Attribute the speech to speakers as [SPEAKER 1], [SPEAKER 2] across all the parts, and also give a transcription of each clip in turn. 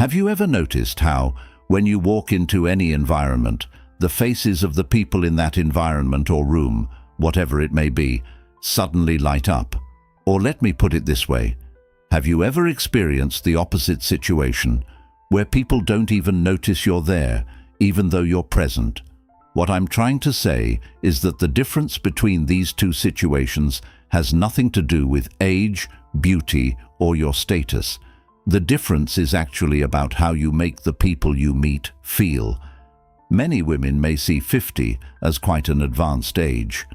[SPEAKER 1] Have you ever noticed how, when you walk into any environment, the faces of the people in that environment or room, whatever it may be, suddenly light up? Or let me put it this way, have you ever experienced the opposite situation, where people don't even notice you're there, even though you're present? What I'm trying to say is that the difference between these two situations has nothing to do with age, beauty, or your status. The difference is actually about how you make the people you meet feel. Many women may see 50 as quite an advanced age,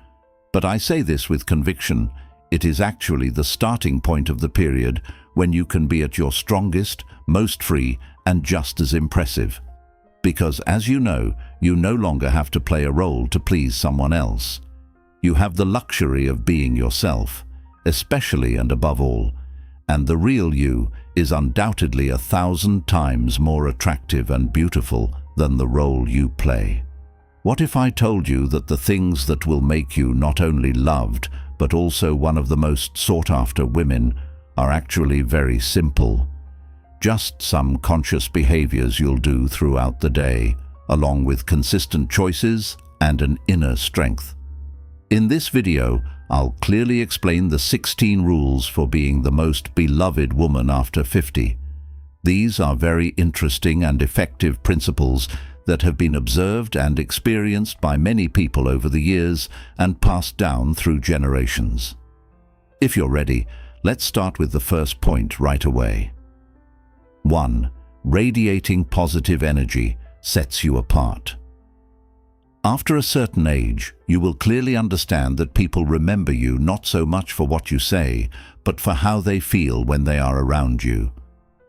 [SPEAKER 1] but I say this with conviction. It is actually the starting point of the period when you can be at your strongest, most free, and just as impressive. Because, as you know no longer have to play a role to please someone else. You have the luxury of being yourself, especially and above all, and the real you is undoubtedly 1,000 times more attractive and beautiful than the role you play. What if I told you that the things that will make you not only loved, but also one of the most sought-after women are actually very simple? Just some conscious behaviors you'll do throughout the day, along with consistent choices and an inner strength. In this video, I'll clearly explain the 16 rules for being the most beloved woman after 50. These are very interesting and effective principles that have been observed and experienced by many people over the years and passed down through generations. If you're ready, let's start with the first point right away. 1. Radiating positive energy sets you apart. After a certain age, you will clearly understand that people remember you not so much for what you say, but for how they feel when they are around you.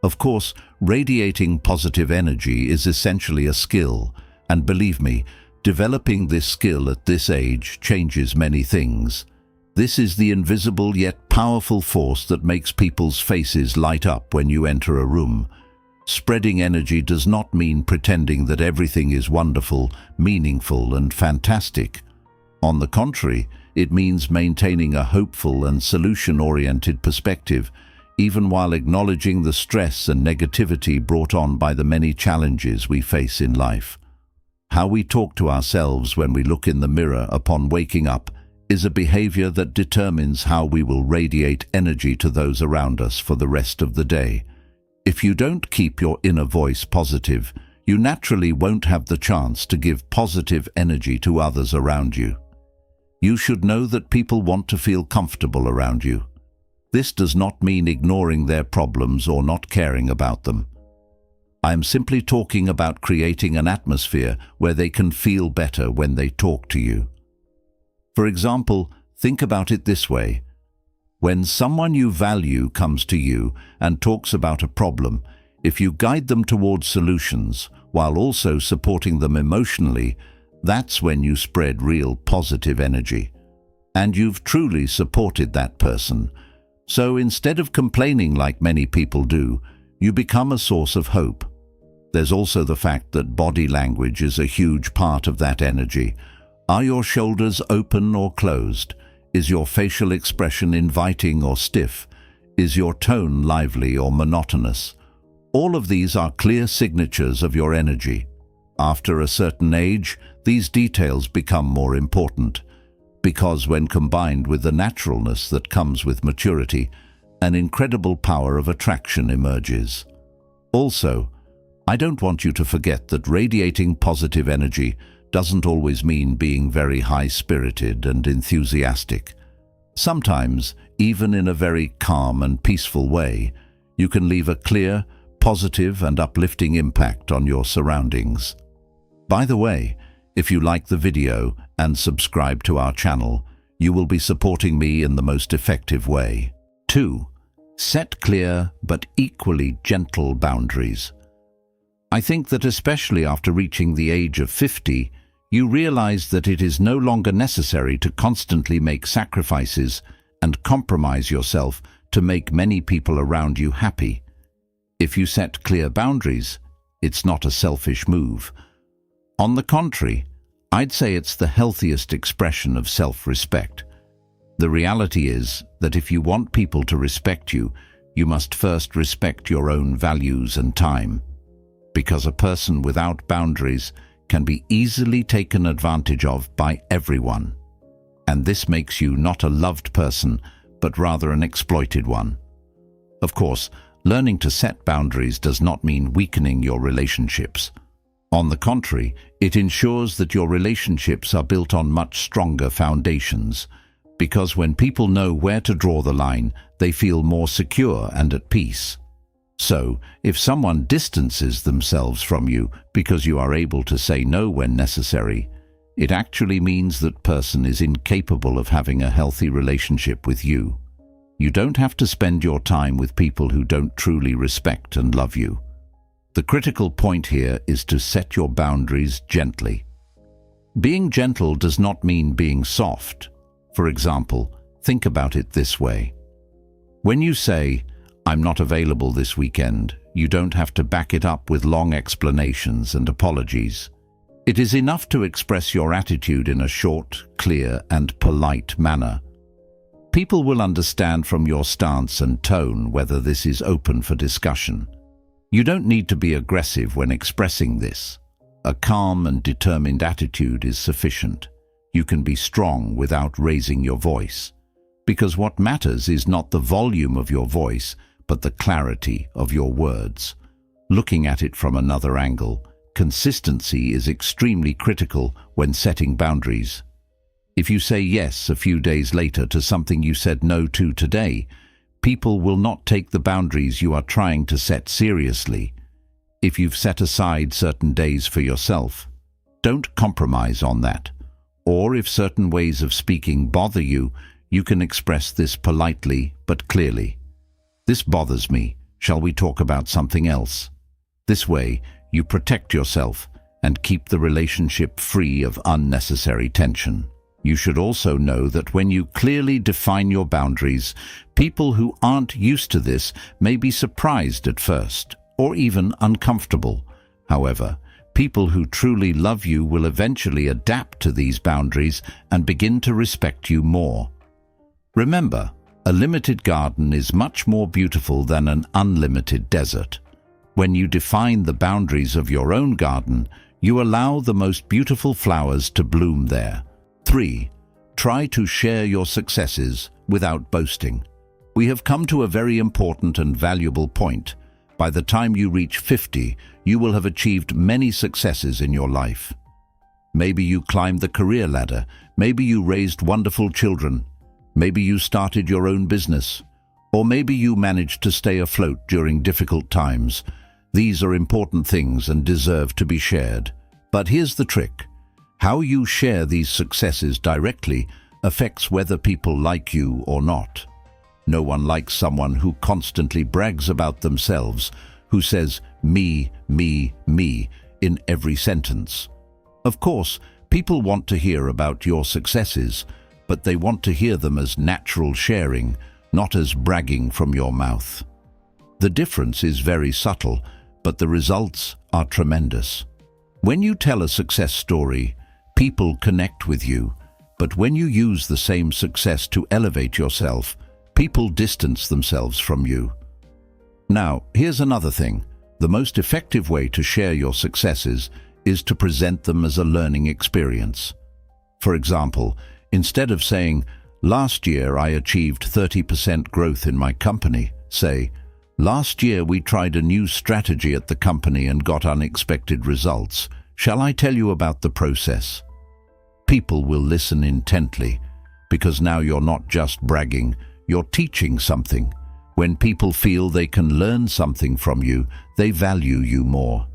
[SPEAKER 1] Of course, radiating positive energy is essentially a skill, and believe me, developing this skill at this age changes many things. This is the invisible yet powerful force that makes people's faces light up when you enter a room. Spreading energy does not mean pretending that everything is wonderful, meaningful, and fantastic. On the contrary, it means maintaining a hopeful and solution-oriented perspective, even while acknowledging the stress and negativity brought on by the many challenges we face in life. How we talk to ourselves when we look in the mirror upon waking up is a behavior that determines how we will radiate energy to those around us for the rest of the day. If you don't keep your inner voice positive, you naturally won't have the chance to give positive energy to others around you. You should know that people want to feel comfortable around you. This does not mean ignoring their problems or not caring about them. I am simply talking about creating an atmosphere where they can feel better when they talk to you. For example, think about it this way. When someone you value comes to you and talks about a problem, if you guide them towards solutions while also supporting them emotionally, that's when you spread real positive energy. And you've truly supported that person. So instead of complaining like many people do, you become a source of hope. There's also the fact that body language is a huge part of that energy. Are your shoulders open or closed? Is your facial expression inviting or stiff? Is your tone lively or monotonous? All of these are clear signatures of your energy. After a certain age, these details become more important, because when combined with the naturalness that comes with maturity, an incredible power of attraction emerges. Also, I don't want you to forget that radiating positive energy doesn't always mean being very high-spirited and enthusiastic. Sometimes, even in a very calm and peaceful way, you can leave a clear, positive and uplifting impact on your surroundings. By the way, if you like the video and subscribe to our channel, you will be supporting me in the most effective way. 2. Set clear but equally gentle boundaries. I think that especially after reaching the age of 50, you realize that it is no longer necessary to constantly make sacrifices and compromise yourself to make many people around you happy. If you set clear boundaries, it's not a selfish move. On the contrary, I'd say it's the healthiest expression of self-respect. The reality is that if you want people to respect you, you must first respect your own values and time, because a person without boundaries can be easily taken advantage of by everyone. And this makes you not a loved person, but rather an exploited one. Of course, learning to set boundaries does not mean weakening your relationships. On the contrary, it ensures that your relationships are built on much stronger foundations, because when people know where to draw the line, they feel more secure and at peace. So, if someone distances themselves from you because you are able to say no when necessary, it actually means that person is incapable of having a healthy relationship with you. You don't have to spend your time with people who don't truly respect and love you. The critical point here is to set your boundaries gently. Being gentle does not mean being soft. For example, think about it this way. When you say, "I'm not available this weekend," you don't have to back it up with long explanations and apologies. It is enough to express your attitude in a short, clear, and polite manner. People will understand from your stance and tone whether this is open for discussion. You don't need to be aggressive when expressing this. A calm and determined attitude is sufficient. You can be strong without raising your voice, because what matters is not the volume of your voice, but the clarity of your words. Looking at it from another angle, consistency is extremely critical when setting boundaries. If you say yes a few days later to something you said no to today, people will not take the boundaries you are trying to set seriously. If you've set aside certain days for yourself, don't compromise on that. Or if certain ways of speaking bother you, you can express this politely but clearly. "This bothers me. Shall we talk about something else?" This way, you protect yourself and keep the relationship free of unnecessary tension. You should also know that when you clearly define your boundaries, people who aren't used to this may be surprised at first, or even uncomfortable. However, people who truly love you will eventually adapt to these boundaries and begin to respect you more. Remember, a limited garden is much more beautiful than an unlimited desert. When you define the boundaries of your own garden, you allow the most beautiful flowers to bloom there. 3. Try to share your successes without boasting. We have come to a very important and valuable point. By the time you reach 50, you will have achieved many successes in your life. Maybe you climbed the career ladder. Maybe you raised wonderful children. Maybe you started your own business. Or maybe you managed to stay afloat during difficult times. These are important things and deserve to be shared. But here's the trick. How you share these successes directly affects whether people like you or not. No one likes someone who constantly brags about themselves, who says me, me, me in every sentence. Of course, people want to hear about your successes, but they want to hear them as natural sharing, not as bragging from your mouth. The difference is very subtle, but the results are tremendous. When you tell a success story, people connect with you, but when you use the same success to elevate yourself, people distance themselves from you. Now, here's another thing. The most effective way to share your successes is to present them as a learning experience. For example, instead of saying, "Last year I achieved 30% growth in my company," say, "Last year we tried a new strategy at the company and got unexpected results. Shall I tell you about the process?" People will listen intently, because now you're not just bragging, you're teaching something. When people feel they can learn something from you, they value you more.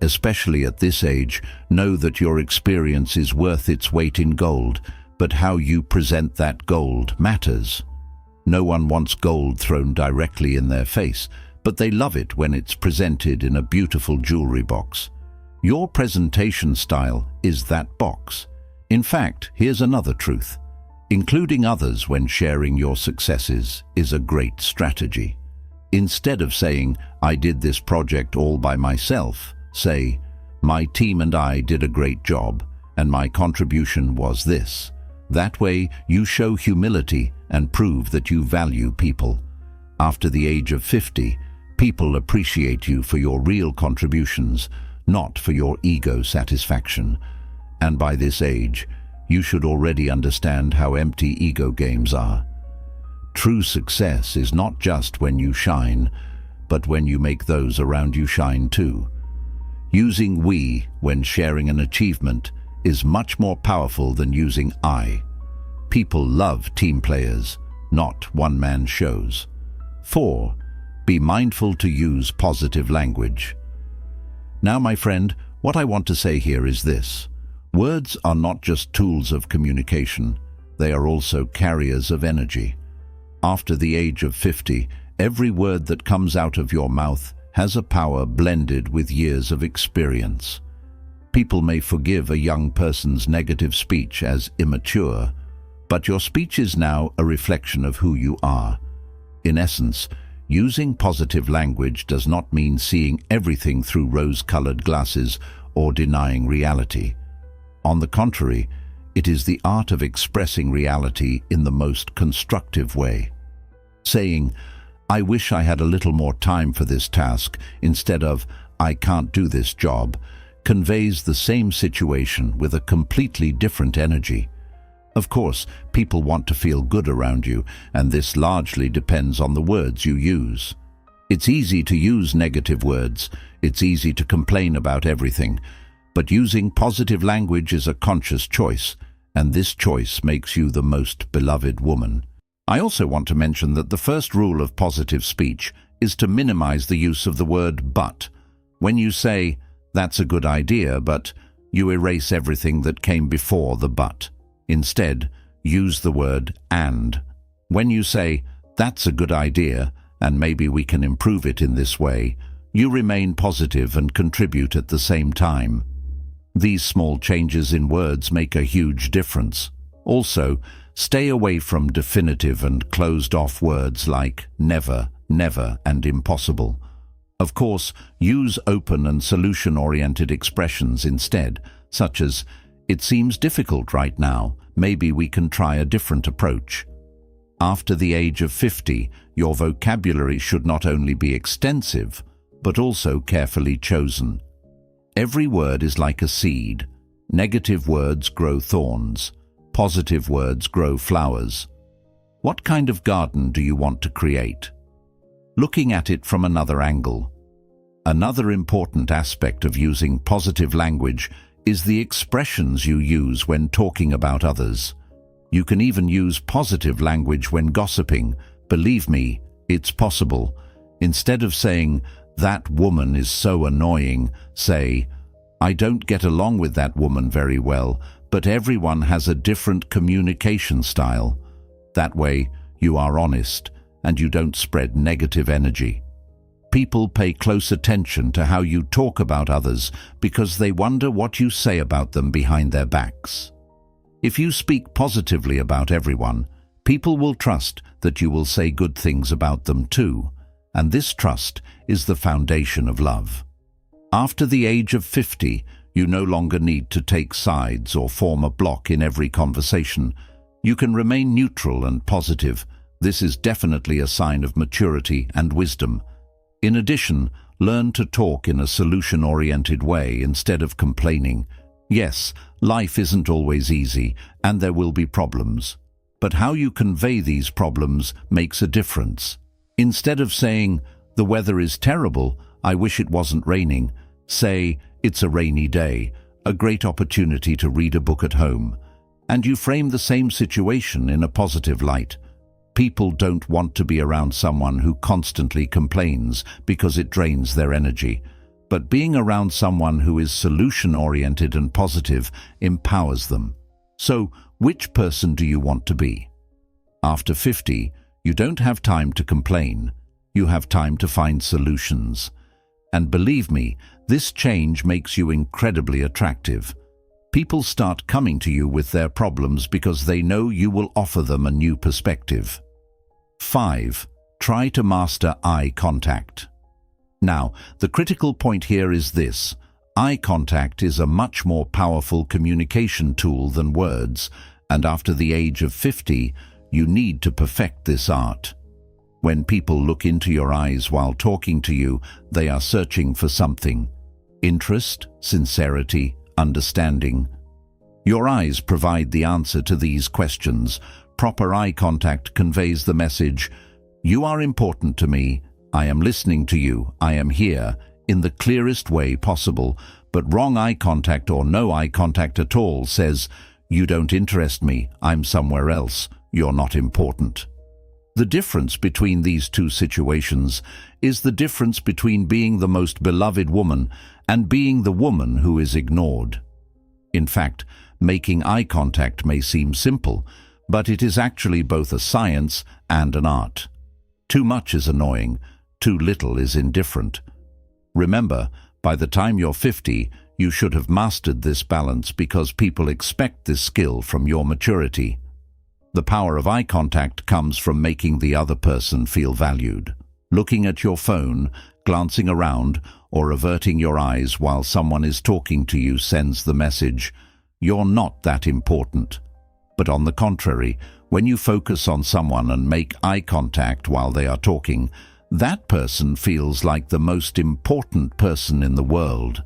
[SPEAKER 1] Especially at this age, know that your experience is worth its weight in gold, but how you present that gold matters. No one wants gold thrown directly in their face, but they love it when it's presented in a beautiful jewelry box. Your presentation style is that box. In fact, here's another truth. Including others when sharing your successes is a great strategy. Instead of saying, "I did this project all by myself," say, "My team and I did a great job, and my contribution was this." That way, you show humility and prove that you value people. After the age of 50, people appreciate you for your real contributions, not for your ego satisfaction. And by this age, you should already understand how empty ego games are. True success is not just when you shine, but when you make those around you shine too. Using we when sharing an achievement is much more powerful than using I. People love team players, not one-man shows. 4. Be mindful to use positive language. Now, my friend, what I want to say here is this. Words are not just tools of communication, they are also carriers of energy. After the age of 50, every word that comes out of your mouth has a power blended with years of experience. People may forgive a young person's negative speech as immature, but your speech is now a reflection of who you are. In essence, using positive language does not mean seeing everything through rose-colored glasses or denying reality. On the contrary, it is the art of expressing reality in the most constructive way. Saying, "I wish I had a little more time for this task," instead of, "I can't do this job," conveys the same situation with a completely different energy. Of course, people want to feel good around you, and this largely depends on the words you use. It's easy to use negative words, it's easy to complain about everything, but using positive language is a conscious choice, and this choice makes you the most beloved woman. I also want to mention that the first rule of positive speech is to minimize the use of the word but. When you say, "That's a good idea, but," you erase everything that came before the but. Instead, use the word and. When you say, "That's a good idea, and maybe we can improve it in this way," you remain positive and contribute at the same time. These small changes in words make a huge difference. Also, stay away from definitive and closed-off words like never, never, and impossible. Of course, use open and solution-oriented expressions instead, such as, "It seems difficult right now, maybe we can try a different approach." After the age of 50, your vocabulary should not only be extensive, but also carefully chosen. Every word is like a seed. Negative words grow thorns. Positive words grow flowers. What kind of garden do you want to create? Looking at it from another angle. Another important aspect of using positive language is the expressions you use when talking about others. You can even use positive language when gossiping. Believe me, it's possible. Instead of saying, "That woman is so annoying," say, "I don't get along with that woman very well, but everyone has a different communication style." That way, you are honest and you don't spread negative energy. People pay close attention to how you talk about others because they wonder what you say about them behind their backs. If you speak positively about everyone, people will trust that you will say good things about them too, and this trust is the foundation of love. After the age of 50, you no longer need to take sides or form a block in every conversation. You can remain neutral and positive. This is definitely a sign of maturity and wisdom. In addition, learn to talk in a solution-oriented way instead of complaining. Yes, life isn't always easy, and there will be problems. But how you convey these problems makes a difference. Instead of saying, "The weather is terrible, I wish it wasn't raining," say, "It's a rainy day, a great opportunity to read a book at home." And you frame the same situation in a positive light. People don't want to be around someone who constantly complains because it drains their energy. But being around someone who is solution-oriented and positive empowers them. So, which person do you want to be? After 50, you don't have time to complain. You have time to find solutions. And believe me, this change makes you incredibly attractive. People start coming to you with their problems because they know you will offer them a new perspective. 5. Try to master eye contact. Now, the critical point here is this. Eye contact is a much more powerful communication tool than words, and after the age of 50, you need to perfect this art. When people look into your eyes while talking to you, they are searching for something. Interest, sincerity, understanding. Your eyes provide the answer to these questions. Proper eye contact conveys the message, "You are important to me, I am listening to you, I am here," in the clearest way possible. But wrong eye contact or no eye contact at all says, "You don't interest me, I'm somewhere else, you're not important." The difference between these two situations is the difference between being the most beloved woman and being the woman who is ignored. In fact, making eye contact may seem simple, but it is actually both a science and an art. Too much is annoying, too little is indifferent. Remember, by the time you're 50, you should have mastered this balance because people expect this skill from your maturity. The power of eye contact comes from making the other person feel valued. Looking at your phone, glancing around, or averting your eyes while someone is talking to you sends the message, "You're not that important." But on the contrary, when you focus on someone and make eye contact while they are talking, that person feels like the most important person in the world.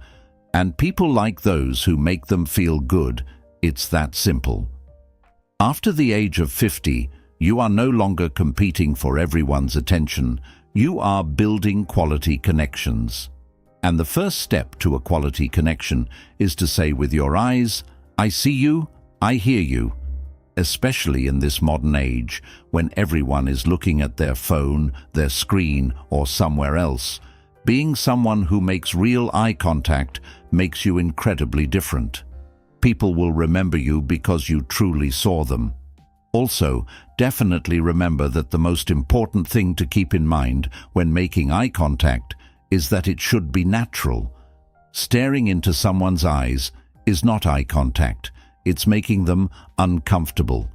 [SPEAKER 1] And people like those who make them feel good. It's that simple. After the age of 50, you are no longer competing for everyone's attention. You are building quality connections. And the first step to a quality connection is to say with your eyes, "I see you, I hear you." Especially in this modern age, when everyone is looking at their phone, their screen, or somewhere else, being someone who makes real eye contact makes you incredibly different. People will remember you because you truly saw them. Also, definitely remember that the most important thing to keep in mind when making eye contact is that it should be natural. Staring into someone's eyes is not eye contact, it's making them uncomfortable.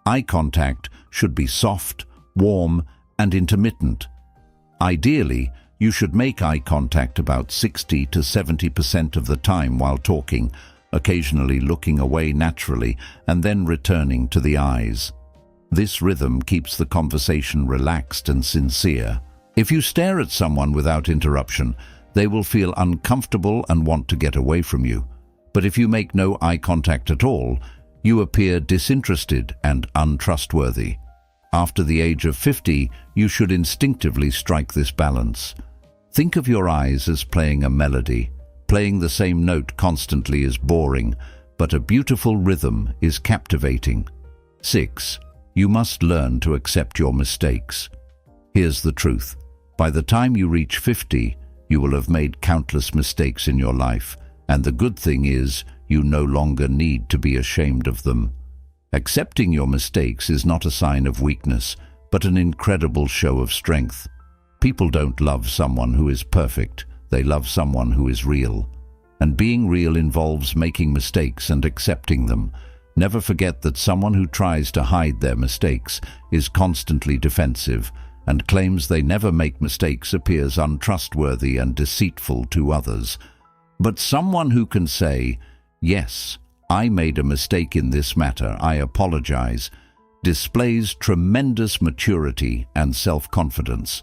[SPEAKER 1] Eye contact should be soft, warm, and intermittent. Ideally, you should make eye contact about 60 to 70% of the time while talking, occasionally looking away naturally and then returning to the eyes. This rhythm keeps the conversation relaxed and sincere. If you stare at someone without interruption, they will feel uncomfortable and want to get away from you. But if you make no eye contact at all, you appear disinterested and untrustworthy. After the age of 50, you should instinctively strike this balance. Think of your eyes as playing a melody. Playing the same note constantly is boring, but a beautiful rhythm is captivating. 6. You must learn to accept your mistakes. Here's the truth. By the time you reach 50, you will have made countless mistakes in your life, and the good thing is, you no longer need to be ashamed of them. Accepting your mistakes is not a sign of weakness, but an incredible show of strength. People don't love someone who is perfect. They love someone who is real. And being real involves making mistakes and accepting them. Never forget that someone who tries to hide their mistakes is constantly defensive and claims they never make mistakes appears untrustworthy and deceitful to others. But someone who can say, "Yes, I made a mistake in this matter, I apologize," displays tremendous maturity and self-confidence.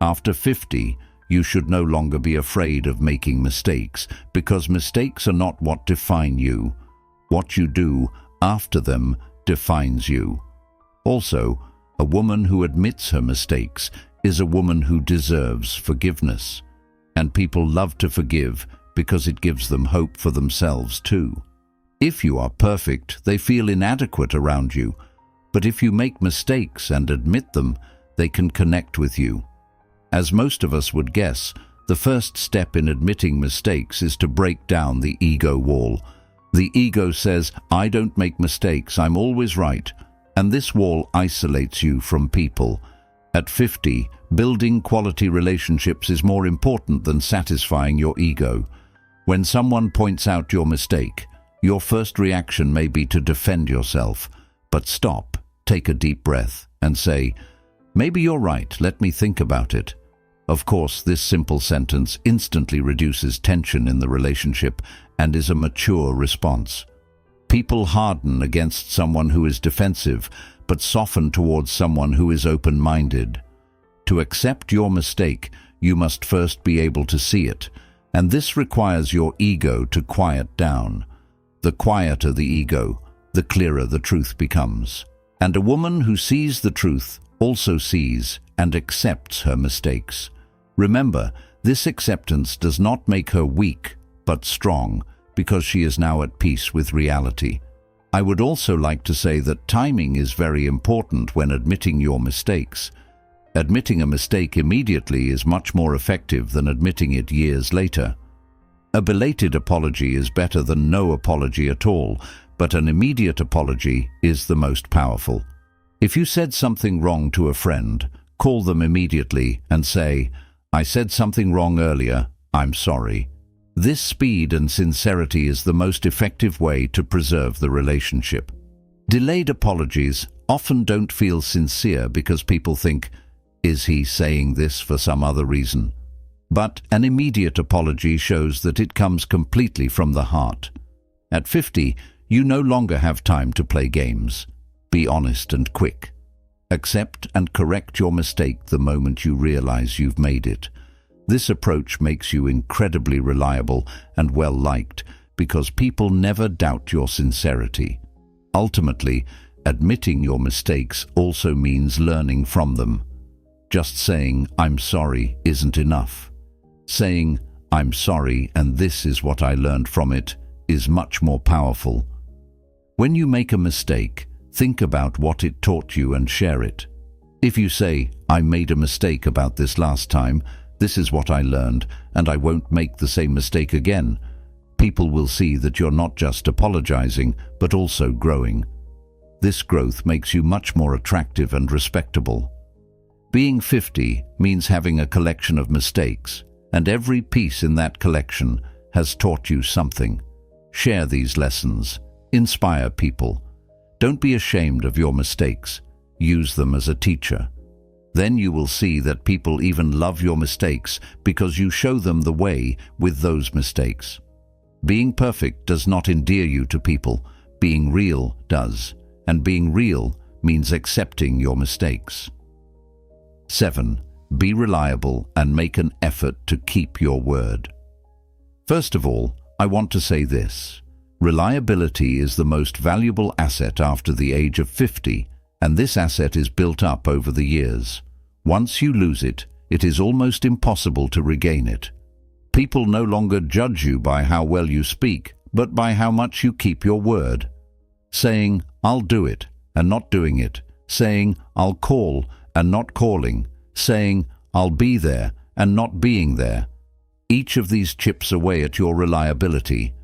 [SPEAKER 1] After 50, you should no longer be afraid of making mistakes, because mistakes are not what define you. What you do after them defines you. Also, a woman who admits her mistakes is a woman who deserves forgiveness. And people love to forgive because it gives them hope for themselves too. If you are perfect, they feel inadequate around you. But if you make mistakes and admit them, they can connect with you. As most of us would guess, the first step in admitting mistakes is to break down the ego wall. The ego says, "I don't make mistakes, I'm always right," and this wall isolates you from people. At 50, building quality relationships is more important than satisfying your ego. When someone points out your mistake, your first reaction may be to defend yourself, but stop, take a deep breath, and say, "Maybe you're right, let me think about it." Of course, this simple sentence instantly reduces tension in the relationship and is a mature response. People harden against someone who is defensive, but soften towards someone who is open-minded. To accept your mistake, you must first be able to see it, and this requires your ego to quiet down. The quieter the ego, the clearer the truth becomes. And a woman who sees the truth also sees and accepts her mistakes. Remember, this acceptance does not make her weak, but strong, because she is now at peace with reality. I would also like to say that timing is very important when admitting your mistakes. Admitting a mistake immediately is much more effective than admitting it years later. A belated apology is better than no apology at all, but an immediate apology is the most powerful. If you said something wrong to a friend, call them immediately and say, "I said something wrong earlier, I'm sorry." This speed and sincerity is the most effective way to preserve the relationship. Delayed apologies often don't feel sincere because people think, "Is he saying this for some other reason?" But an immediate apology shows that it comes completely from the heart. At 50, you no longer have time to play games. Be honest and quick. Accept and correct your mistake the moment you realize you've made it. This approach makes you incredibly reliable and well-liked because people never doubt your sincerity. Ultimately, admitting your mistakes also means learning from them. Just saying, "I'm sorry," isn't enough. Saying, "I'm sorry and this is what I learned from it," is much more powerful. When you make a mistake, think about what it taught you and share it. If you say, "I made a mistake about this last time, this is what I learned, and I won't make the same mistake again," people will see that you're not just apologizing, but also growing. This growth makes you much more attractive and respectable. Being 50 means having a collection of mistakes, and every piece in that collection has taught you something. Share these lessons. Inspire people. Don't be ashamed of your mistakes. Use them as a teacher. Then you will see that people even love your mistakes because you show them the way with those mistakes. Being perfect does not endear you to people. Being real does. And being real means accepting your mistakes. 7. Be reliable and make an effort to keep your word. First of all, I want to say this. Reliability is the most valuable asset after the age of 50, and this asset is built up over the years. Once you lose it, it is almost impossible to regain it. People no longer judge you by how well you speak, but by how much you keep your word. Saying, "I'll do it," and not doing it. Saying, "I'll call," and not calling. Saying, "I'll be there," and not being there. Each of these chips away at your reliability.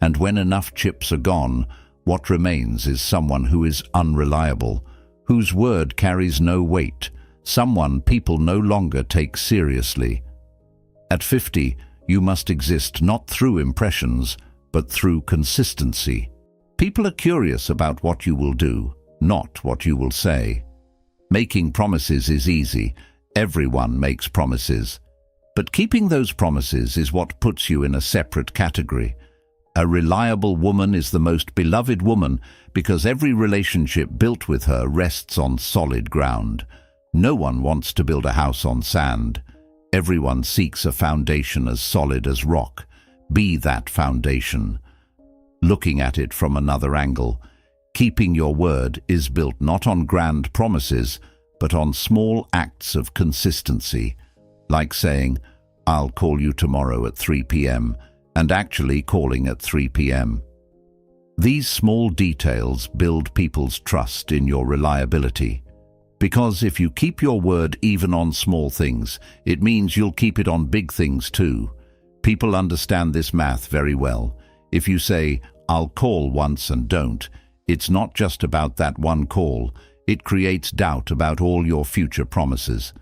[SPEAKER 1] And when enough chips are gone, what remains is someone who is unreliable, whose word carries no weight, someone people no longer take seriously. At 50, you must exist not through impressions, but through consistency. People are curious about what you will do, not what you will say. Making promises is easy. Everyone makes promises. But keeping those promises is what puts you in a separate category. A reliable woman is the most beloved woman because every relationship built with her rests on solid ground. No one wants to build a house on sand. Everyone seeks a foundation as solid as rock. Be that foundation. Looking at it from another angle, keeping your word is built not on grand promises, but on small acts of consistency, like saying, "I'll call you tomorrow at 3 p.m., and actually calling at 3 p.m. These small details build people's trust in your reliability. Because if you keep your word even on small things, it means you'll keep it on big things too. People understand this math very well. If you say, "I'll call once," and don't, it's not just about that one call. It creates doubt about all your future promises.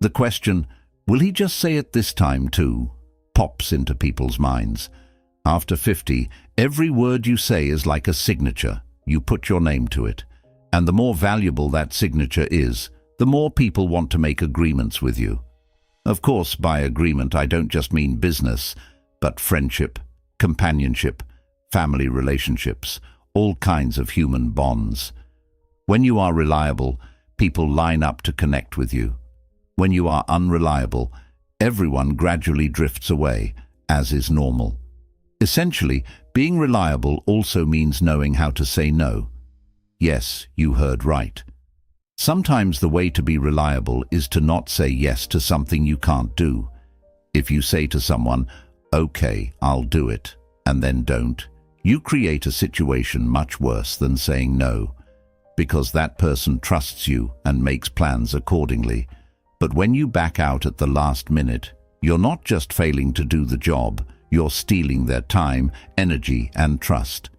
[SPEAKER 1] The question, "Will he just say it this time too?" pops into people's minds. After 50, every word you say is like a signature. You put your name to it. And the more valuable that signature is, the more people want to make agreements with you. Of course, by agreement, I don't just mean business, but friendship, companionship, family relationships, all kinds of human bonds. When you are reliable, people line up to connect with you. When you are unreliable, everyone gradually drifts away, as is normal. Essentially, being reliable also means knowing how to say no. Yes, you heard right. Sometimes the way to be reliable is to not say yes to something you can't do. If you say to someone, "Okay, I'll do it," and then don't, you create a situation much worse than saying no, because that person trusts you and makes plans accordingly. But when you back out at the last minute, you're not just failing to do the job, you're stealing their time, energy, and trust.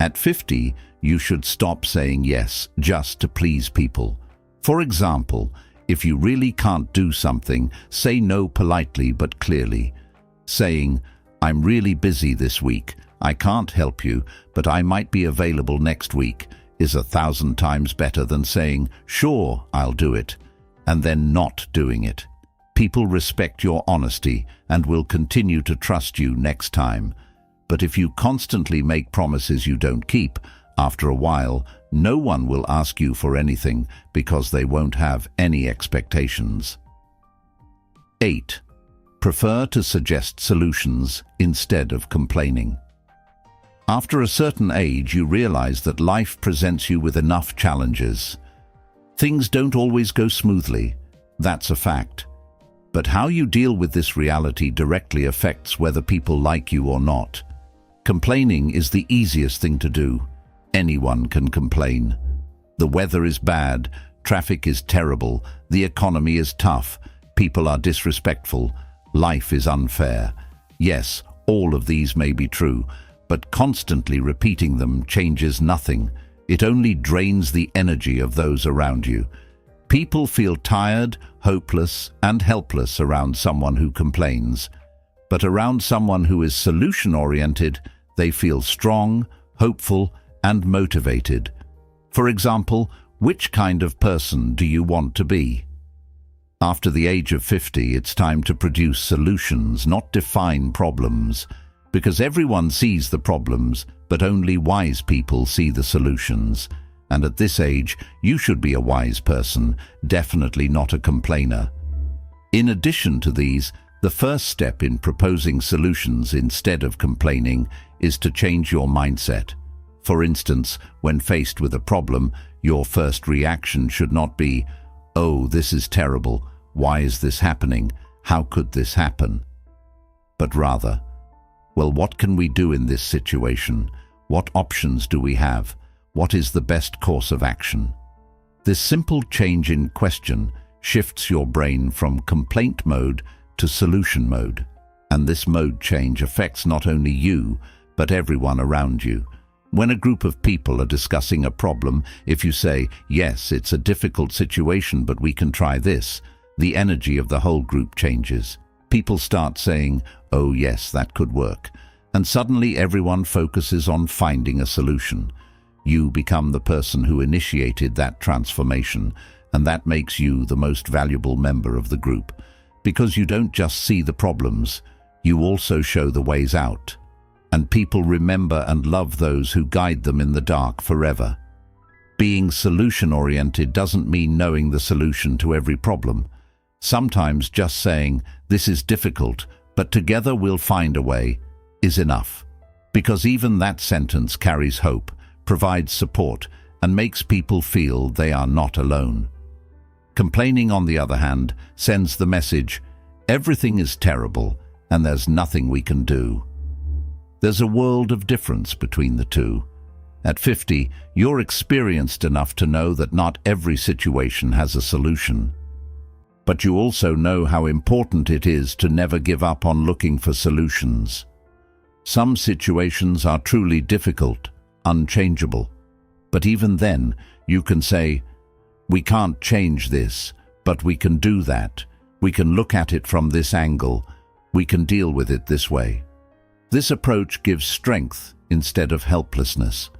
[SPEAKER 1] At 50, you should stop saying yes just to please people. For example, if you really can't do something, say no politely but clearly. Saying, "I'm really busy this week, I can't help you, but I might be available next week," is 1,000 times better than saying, "Sure, I'll do it," and then not doing it. People respect your honesty and will continue to trust you next time. But if you constantly make promises you don't keep, after a while, no one will ask you for anything because they won't have any expectations. 8. Prefer to suggest solutions instead of complaining. After a certain age, you realize that life presents you with enough challenges. Things don't always go smoothly. That's a fact. But how you deal with this reality directly affects whether people like you or not. Complaining is the easiest thing to do. Anyone can complain. The weather is bad, traffic is terrible, the economy is tough, people are disrespectful, life is unfair. Yes, all of these may be true, but constantly repeating them changes nothing. It only drains the energy of those around you. People feel tired, hopeless, and helpless around someone who complains. But around someone who is solution-oriented, they feel strong, hopeful, and motivated. For example, which kind of person do you want to be? After the age of 50, it's time to produce solutions, not define problems, because everyone sees the problems, but only wise people see the solutions. And at this age, you should be a wise person, definitely not a complainer. In addition to these, the first step in proposing solutions instead of complaining is to change your mindset. For instance, when faced with a problem, your first reaction should not be, "Oh, this is terrible. Why is this happening? How could this happen?" But rather, "Well, what can we do in this situation? What options do we have? What is the best course of action?" This simple change in question shifts your brain from complaint mode to solution mode. And this mode change affects not only you, but everyone around you. When a group of people are discussing a problem, if you say, "Yes, it's a difficult situation, but we can try this," the energy of the whole group changes. People start saying, "Oh yes, that could work." And suddenly everyone focuses on finding a solution. You become the person who initiated that transformation, and that makes you the most valuable member of the group. Because you don't just see the problems, you also show the ways out. And people remember and love those who guide them in the dark forever. Being solution-oriented doesn't mean knowing the solution to every problem. Sometimes just saying, "This is difficult, but together we'll find a way," is enough. Because even that sentence carries hope, provides support, and makes people feel they are not alone. Complaining, on the other hand, sends the message, "Everything is terrible, and there's nothing we can do." There's a world of difference between the two. At 50, you're experienced enough to know that not every situation has a solution. But you also know how important it is to never give up on looking for solutions. Some situations are truly difficult, unchangeable. But even then, you can say, "We can't change this, but we can do that. We can look at it from this angle. We can deal with it this way." This approach gives strength instead of helplessness.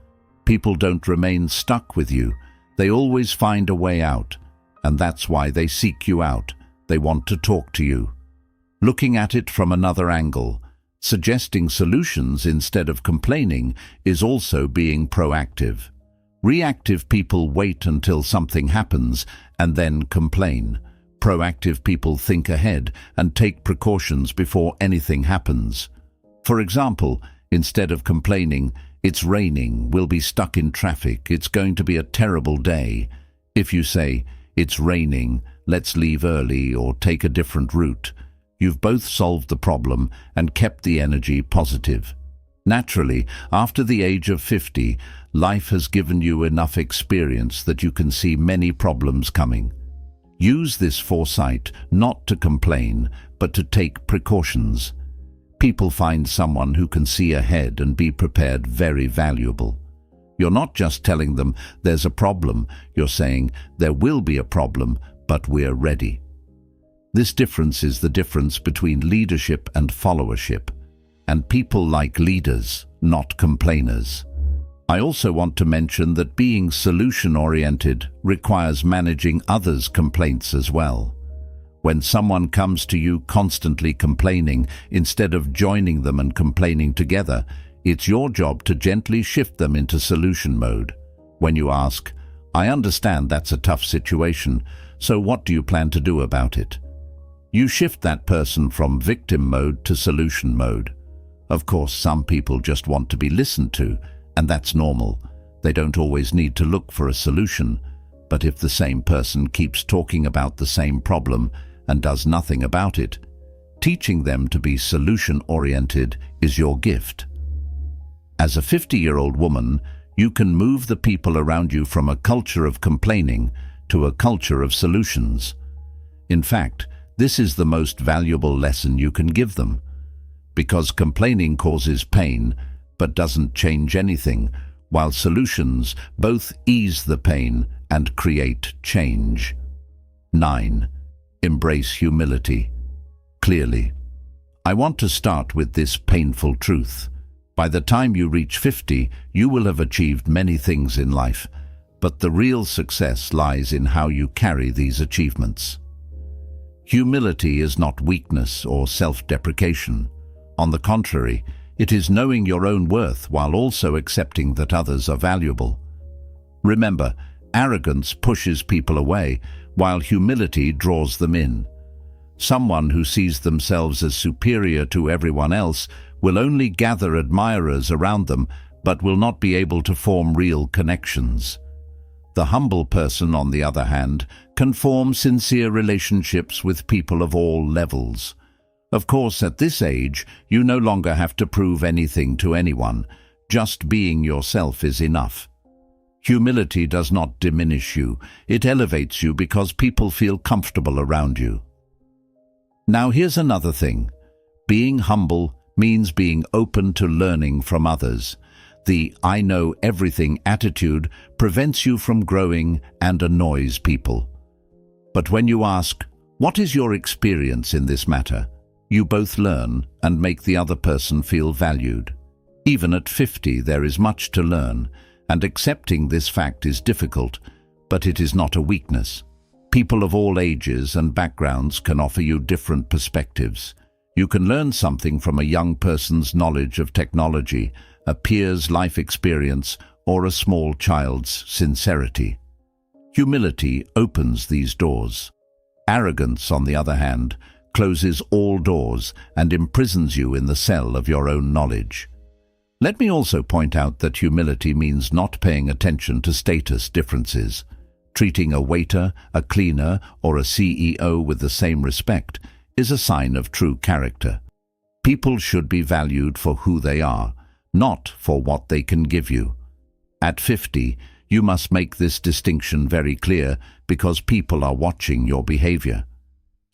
[SPEAKER 1] People don't remain stuck with you. They always find a way out, and that's why they seek you out. They want to talk to you. Looking at it from another angle, suggesting solutions instead of complaining, is also being proactive. Reactive people wait until something happens and then complain. Proactive people think ahead and take precautions before anything happens. For example, instead of complaining, "It's raining, we'll be stuck in traffic, it's going to be a terrible day," if you say, "It's raining, let's leave early or take a different route," you've both solved the problem and kept the energy positive. Naturally, after the age of 50, life has given you enough experience that you can see many problems coming. Use this foresight not to complain, but to take precautions. People find someone who can see ahead and be prepared very valuable. You're not just telling them there's a problem, you're saying there will be a problem, but we're ready. This difference is the difference between leadership and followership, and people like leaders, not complainers. I also want to mention that being solution-oriented requires managing others' complaints as well. When someone comes to you constantly complaining, instead of joining them and complaining together, it's your job to gently shift them into solution mode. When you ask, "I understand that's a tough situation, so what do you plan to do about it?" You shift that person from victim mode to solution mode. Of course, some people just want to be listened to, and that's normal. They don't always need to look for a solution. But if the same person keeps talking about the same problem and does nothing about it, teaching them to be solution-oriented is your gift. As a 50-year-old woman, you can move the people around you from a culture of complaining to a culture of solutions. In fact, this is the most valuable lesson you can give them. Because complaining causes pain, but doesn't change anything, while solutions both ease the pain and create change. 9. Embrace humility. Clearly. I want to start with this painful truth. By the time you reach 50, you will have achieved many things in life, but the real success lies in how you carry these achievements. Humility is not weakness or self-deprecation. On the contrary, it is knowing your own worth while also accepting that others are valuable. Remember, arrogance pushes people away, while humility draws them in. Someone who sees themselves as superior to everyone else will only gather admirers around them, but will not be able to form real connections. The humble person, on the other hand, can form sincere relationships with people of all levels. Of course, at this age, you no longer have to prove anything to anyone. Just being yourself is enough. Humility does not diminish you. It elevates you because people feel comfortable around you. Now here's another thing. Being humble means being open to learning from others. The "I know everything" attitude prevents you from growing and annoys people. But when you ask, "What is your experience in this matter?" you both learn and make the other person feel valued. Even at 50, there is much to learn, and accepting this fact is difficult, but it is not a weakness. People of all ages and backgrounds can offer you different perspectives. You can learn something from a young person's knowledge of technology, a peer's life experience, or a small child's sincerity. Humility opens these doors. Arrogance, on the other hand, closes all doors and imprisons you in the cell of your own knowledge. Let me also point out that humility means not paying attention to status differences. Treating a waiter, a cleaner, or a CEO with the same respect is a sign of true character. People should be valued for who they are, not for what they can give you. At 50, you must make this distinction very clear because people are watching your behavior.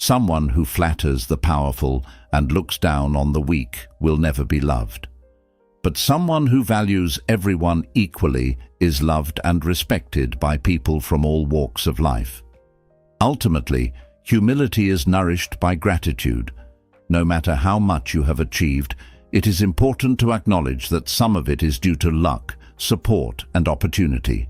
[SPEAKER 1] Someone who flatters the powerful and looks down on the weak will never be loved. But someone who values everyone equally is loved and respected by people from all walks of life. Ultimately, humility is nourished by gratitude. No matter how much you have achieved, it is important to acknowledge that some of it is due to luck, support, and opportunity.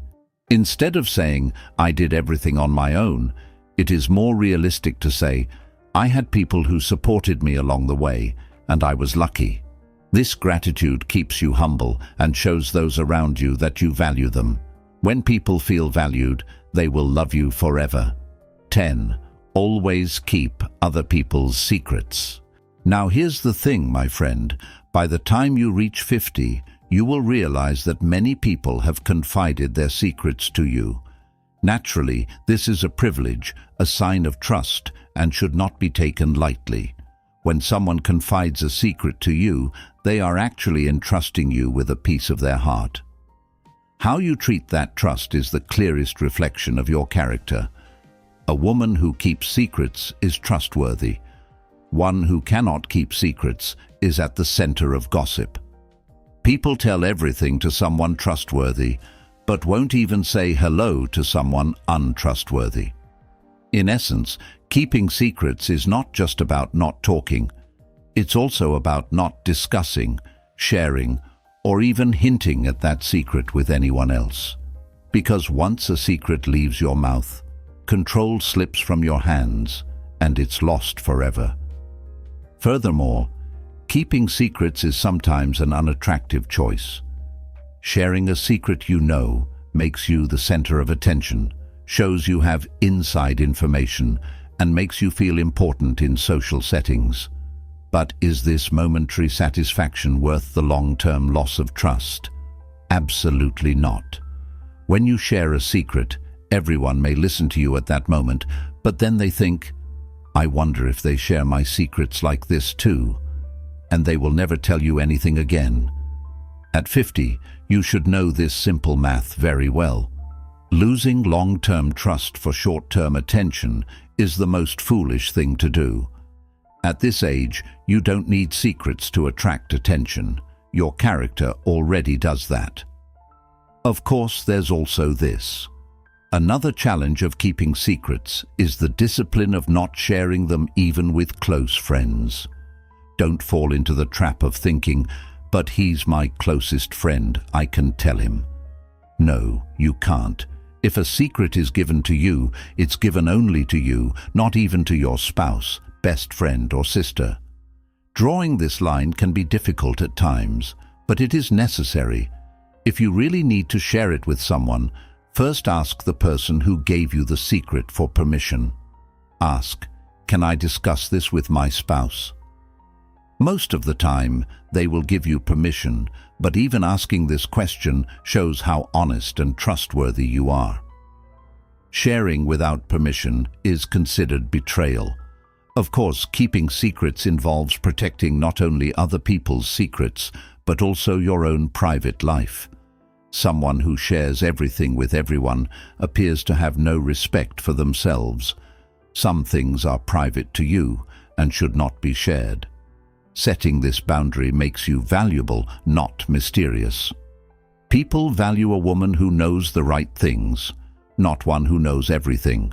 [SPEAKER 1] Instead of saying, "I did everything on my own," it is more realistic to say, "I had people who supported me along the way, and I was lucky." This gratitude keeps you humble and shows those around you that you value them. When people feel valued, they will love you forever. 10. Always keep other people's secrets. Now here's the thing, my friend. By the time you reach 50, you will realize that many people have confided their secrets to you. Naturally, this is a privilege, a sign of trust, and should not be taken lightly. When someone confides a secret to you, they are actually entrusting you with a piece of their heart. How you treat that trust is the clearest reflection of your character. A woman who keeps secrets is trustworthy. One who cannot keep secrets is at the center of gossip. People tell everything to someone trustworthy, but won't even say hello to someone untrustworthy. In essence, keeping secrets is not just about not talking. It's also about not discussing, sharing, or even hinting at that secret with anyone else. Because once a secret leaves your mouth, control slips from your hands, and it's lost forever. Furthermore, keeping secrets is sometimes an unattractive choice. Sharing a secret you know makes you the center of attention, shows you have inside information, and makes you feel important in social settings. But is this momentary satisfaction worth the long-term loss of trust? Absolutely not. When you share a secret, everyone may listen to you at that moment, but then they think, I wonder if they share my secrets like this too, and they will never tell you anything again. At 50, you should know this simple math very well. Losing long-term trust for short-term attention is the most foolish thing to do. At this age, you don't need secrets to attract attention. Your character already does that. Of course, there's also this. Another challenge of keeping secrets is the discipline of not sharing them even with close friends. Don't fall into the trap of thinking, but he's my closest friend, I can tell him. No, you can't. If a secret is given to you, it's given only to you, not even to your spouse, best friend or sister. Drawing this line can be difficult at times, but it is necessary. If you really need to share it with someone, first ask the person who gave you the secret for permission. Ask, can I discuss this with my spouse? Most of the time, they will give you permission, but even asking this question shows how honest and trustworthy you are. Sharing without permission is considered betrayal. Of course, keeping secrets involves protecting not only other people's secrets, but also your own private life. Someone who shares everything with everyone appears to have no respect for themselves. Some things are private to you and should not be shared. Setting this boundary makes you valuable, not mysterious. People value a woman who knows the right things, not one who knows everything.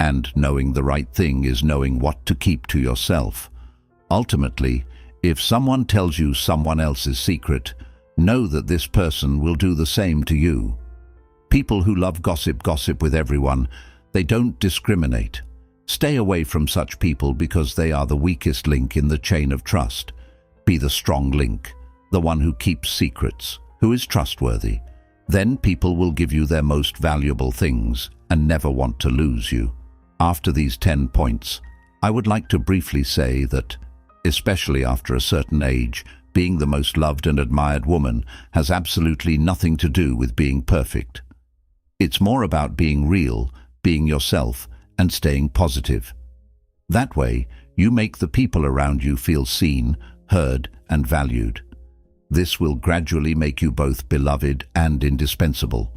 [SPEAKER 1] And knowing the right thing is knowing what to keep to yourself. Ultimately, if someone tells you someone else's secret, know that this person will do the same to you. People who love gossip with everyone. They don't discriminate. Stay away from such people because they are the weakest link in the chain of trust. Be the strong link, the one who keeps secrets, who is trustworthy. Then people will give you their most valuable things and never want to lose you. After these 10 points, I would like to briefly say that, especially after a certain age, being the most loved and admired woman has absolutely nothing to do with being perfect. It's more about being real, being yourself, and staying positive. That way, you make the people around you feel seen, heard, and valued. This will gradually make you both beloved and indispensable.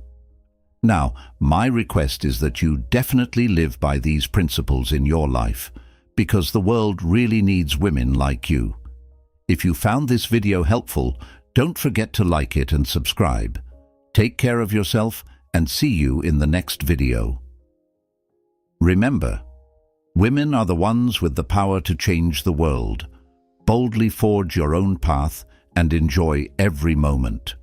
[SPEAKER 1] Now, my request is that you definitely live by these principles in your life, because the world really needs women like you. If you found this video helpful, don't forget to like it and subscribe. Take care of yourself and see you in the next video. Remember, women are the ones with the power to change the world. Boldly forge your own path and enjoy every moment.